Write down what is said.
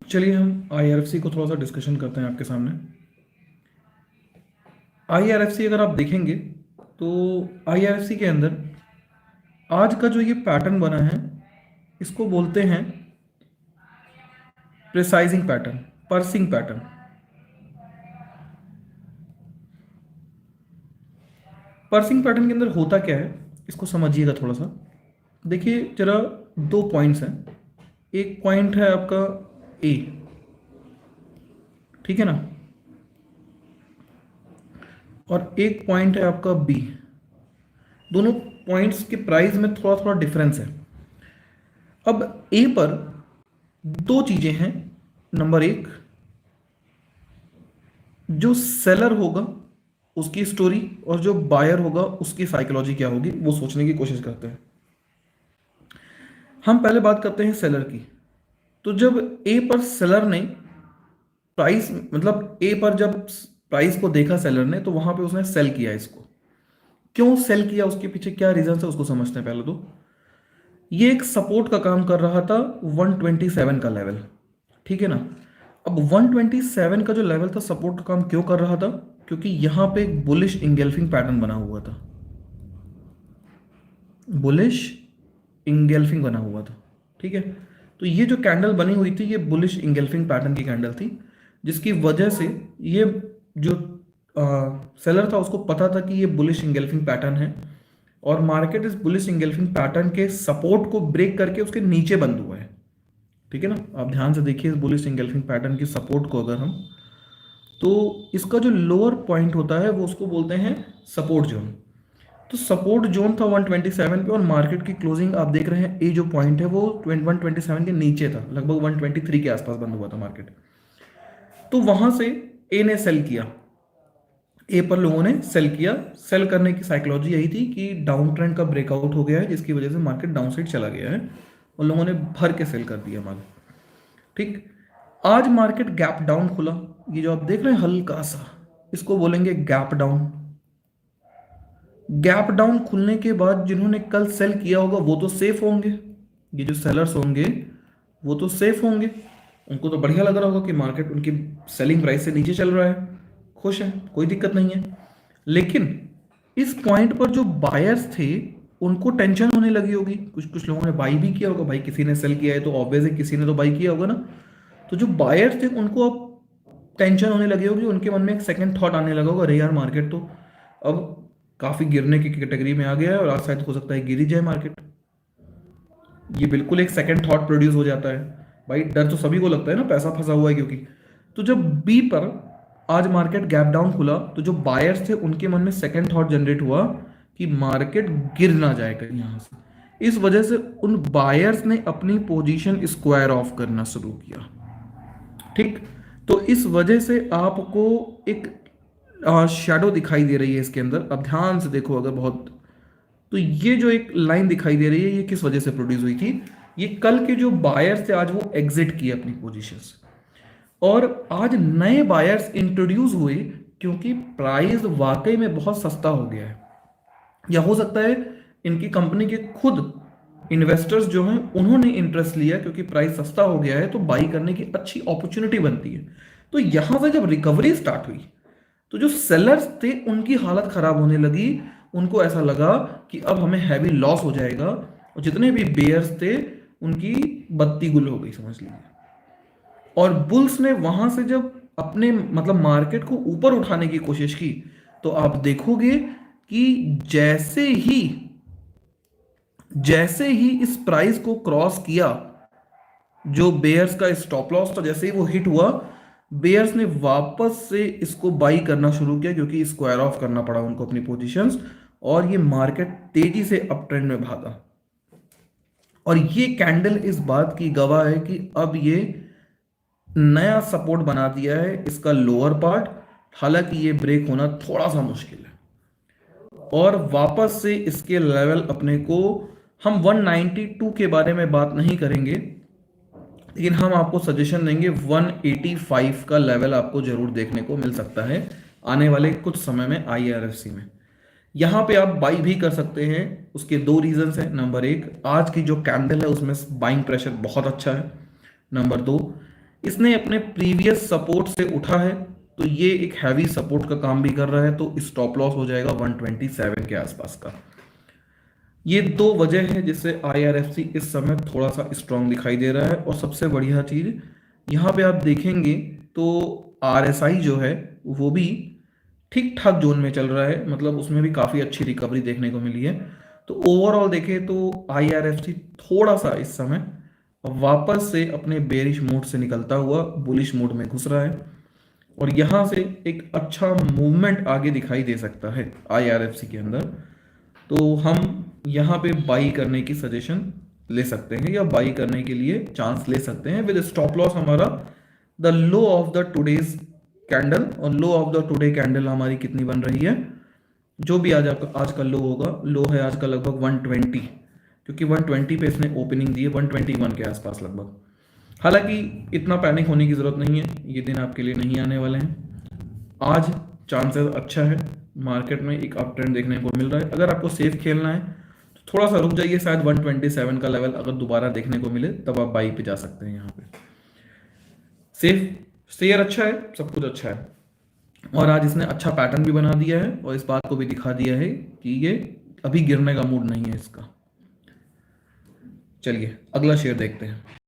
चलिए हम आईआरएफसी को थोड़ा सा डिस्कशन करते हैं आपके सामने। आईआरएफसी अगर आप देखेंगे तो आईआरएफसी के अंदर आज का जो ये पैटर्न बना है इसको बोलते हैं प्रिसाइजिंग pattern, pursuing pattern. Pursuing pattern के अंदर होता क्या है इसको समझिएगा थोड़ा सा। देखिए जरा, दो पॉइंट्स हैं। एक पॉइंट है आपका ए, ठीक है ना, और एक पॉइंट है आपका बी। दोनों पॉइंट्स के प्राइस में थोड़ा थोड़ा डिफरेंस है। अब ए पर दो चीजें हैं। नंबर एक, जो सेलर होगा उसकी स्टोरी और जो बायर होगा उसकी साइकोलॉजी क्या होगी वो सोचने की कोशिश करते हैं। हम पहले बात करते हैं सेलर की। तो जब ए पर सेलर ने प्राइस, मतलब ए पर जब प्राइस को देखा सेलर ने, तो वहां पे उसने सेल किया इसको। क्यों सेल किया, उसके पीछे क्या रीजन है उसको समझते हैं पहले। तो ये एक सपोर्ट का काम कर रहा था 127 का लेवल, ठीक है ना। अब 127 का जो लेवल था सपोर्ट का काम क्यों कर रहा था, क्योंकि यहां पे एक बुलिश इंगेल्फिंग पैटर्न बना हुआ था। बुलिश इंगेल्फिंग बना हुआ था, ठीक है। तो ये जो कैंडल बनी हुई थी ये बुलिश इंगेल्फिंग पैटर्न की कैंडल थी, जिसकी वजह से ये जो सेलर था उसको पता था कि ये बुलिश इंगेल्फिंग पैटर्न है और मार्केट इस बुलिश इंगेल्फिंग पैटर्न के सपोर्ट को ब्रेक करके उसके नीचे बंद हुआ है, ठीक है ना। आप ध्यान से देखिए इस बुलिश इंगेल्फिंग पैटर्न की सपोर्ट को। अगर हम, तो इसका जो लोअर पॉइंट होता है वो उसको बोलते हैं सपोर्ट जोन। तो सपोर्ट जोन था 127 पे और मार्केट की क्लोजिंग आप देख रहे हैं, ए जो पॉइंट है वो 127 के नीचे था, लगभग 123 के आसपास बंद हुआ था मार्केट। तो वहां से ए ने सेल किया, ए पर लोगों ने सेल किया। सेल करने की साइकोलॉजी यही थी कि डाउन ट्रेंड का ब्रेकआउट हो गया है जिसकी वजह से मार्केट डाउन साइड चला गया है और लोगों ने भर के सेल कर दिया माल, ठीक। आज मार्केट गैप डाउन खुला, ये जो आप देख रहे हैं हल्का सा, इसको बोलेंगे गैप डाउन। गैप डाउन खुलने के बाद जिन्होंने कल सेल किया होगा वो तो सेफ होंगे, ये जो सेलर्स होंगे वो तो सेफ होंगे, उनको तो बढ़िया लग रहा होगा कि मार्केट उनकी सेलिंग प्राइस से नीचे चल रहा है, खुश है, कोई दिक्कत नहीं है। लेकिन इस पॉइंट पर जो बायर्स थे उनको टेंशन होने लगी होगी, कुछ कुछ लोगों ने बाई भी किया होगा, भाई किसी ने सेल किया है तो ऑब्वियस है किसी ने तो बाई किया होगा ना। तो जो बायर्स थे उनको अब टेंशन होने लगी होगी, उनके मन में एक सेकंड थॉट आने लगा होगा, अरे यार मार्केट तो अब काफी गिरने की कैटेगरी में आ गया है और आज शायद हो सकता है गिर ही जाए मार्केट। ये बिल्कुल एक सेकंड थॉट प्रोड्यूस हो जाता है। भाई डर तो सभी को लगता है ना, पैसा फंसा हुआ है क्योंकि। तो जब बी पर आज मार्केट गैप डाउन खुला तो जो बायर्स थे उनके मन में सेकंड थॉट जनरेट हुआ कि मार्केट गिर ना जाए कहीं यहां से। इस वजह से उन बायर्स ने अपनी पोजीशन स्क्वायर ऑफ करना शुरू किया, ठीक। तो इस वजह से आपको एक शैडो दिखाई दे रही है इसके अंदर। अब ध्यान से देखो अगर बहुत, तो ये जो एक लाइन दिखाई दे रही है ये किस वजह से प्रोड्यूस हुई थी, ये कल के जो बायर्स थे आज वो एग्जिट किए अपनी पोजीशंस और आज नए बायर्स इंट्रोड्यूस हुए क्योंकि प्राइस वाकई में बहुत सस्ता हो गया है। या हो सकता है इनकी कंपनी के खुद इन्वेस्टर्स जो हैं उन्होंने इंटरेस्ट लिया क्योंकि प्राइस सस्ता हो गया है तो बाई करने की अच्छी अपॉर्चुनिटी बनती है। तो यहां से जब रिकवरी स्टार्ट हुई तो जो सेलर्स थे उनकी हालत खराब होने लगी, उनको ऐसा लगा कि अब हमें हैवी लॉस हो जाएगा और जितने भी बेयर्स थे उनकी बत्ती गुल हो गई समझ लीजिए। और बुल्स ने वहां से जब अपने मतलब मार्केट को ऊपर उठाने की कोशिश की तो आप देखोगे कि जैसे ही इस प्राइस को क्रॉस किया, जो बेयर्स का स्टॉप लॉस था जैसे ही वो हिट हुआ, बेयर्स ने वापस से इसको बाई करना शुरू किया क्योंकि स्क्वायर ऑफ करना पड़ा उनको अपनी पोजीशंस और ये मार्केट तेजी से अप ट्रेंड में भागा। और ये कैंडल इस बात की गवाह है कि अब ये नया सपोर्ट बना दिया है इसका लोअर पार्ट, हालांकि ये ब्रेक होना थोड़ा सा मुश्किल है और वापस से इसके लेवल अपने को, हम 192 के बारे में बात नहीं करेंगे लेकिन हम आपको सजेशन देंगे 185 का लेवल आपको जरूर देखने को मिल सकता है आने वाले कुछ समय में आईआरएफसी में। यहां पे आप बाई भी कर सकते हैं, उसके दो रीजंस हैं। नंबर एक, आज की जो कैंडल है उसमें बाइंग प्रेशर बहुत अच्छा है। नंबर दो, इसने अपने प्रीवियस सपोर्ट से उठा है, तो ये एक हैवी सपोर्ट का काम भी कर रहा है, तो स्टॉप लॉस हो जाएगा 127 के आसपास का। ये दो वजह है जिससे आईआरएफसी इस समय थोड़ा सा स्ट्रांग दिखाई दे रहा है। और सबसे बढ़िया चीज यहाँ पे आप देखेंगे तो आरएसआई जो है वो भी ठीक ठाक जोन में चल रहा है, मतलब उसमें भी काफी अच्छी रिकवरी देखने को मिली है। तो ओवरऑल देखें तो आईआरएफसी थोड़ा सा इस समय वापस से अपने बेरिश मोड से निकलता हुआ बुलिश मोड में घुस रहा है, और यहां से एक अच्छा मूवमेंट आगे दिखाई दे सकता है आईआरएफसी के अंदर। तो हम यहाँ पे बाई करने की सजेशन ले सकते हैं, या बाई करने के लिए चांस ले सकते हैं विद स्टॉप लॉस हमारा the low of the today's candle. और लो ऑफ द टुडे कैंडल हमारी कितनी बन रही है, जो भी आज का लो होगा, लो है आज का लगभग 120, क्योंकि 120 पे इसने ओपनिंग दी है, 121 के आसपास लगभग। हालांकि इतना पैनिक होने की जरूरत नहीं है, ये दिन आपके लिए नहीं आने वाले हैं। आज चांसेस अच्छा है, मार्केट में एक अप ट्रेंड देखने को मिल रहा है। अगर आपको सेफ खेलना है तो थोड़ा सा रुक जाइए, शायद 127 का लेवल अगर दोबारा देखने को मिले तब आप बाई पे जा सकते हैं। यहाँ पे सेफ शेयर अच्छा है, सब कुछ अच्छा है, और आज इसने अच्छा पैटर्न भी बना दिया है और इस बात को भी दिखा दिया है कि ये अभी गिरने का मूड नहीं है इसका। चलिए अगला शेयर देखते हैं।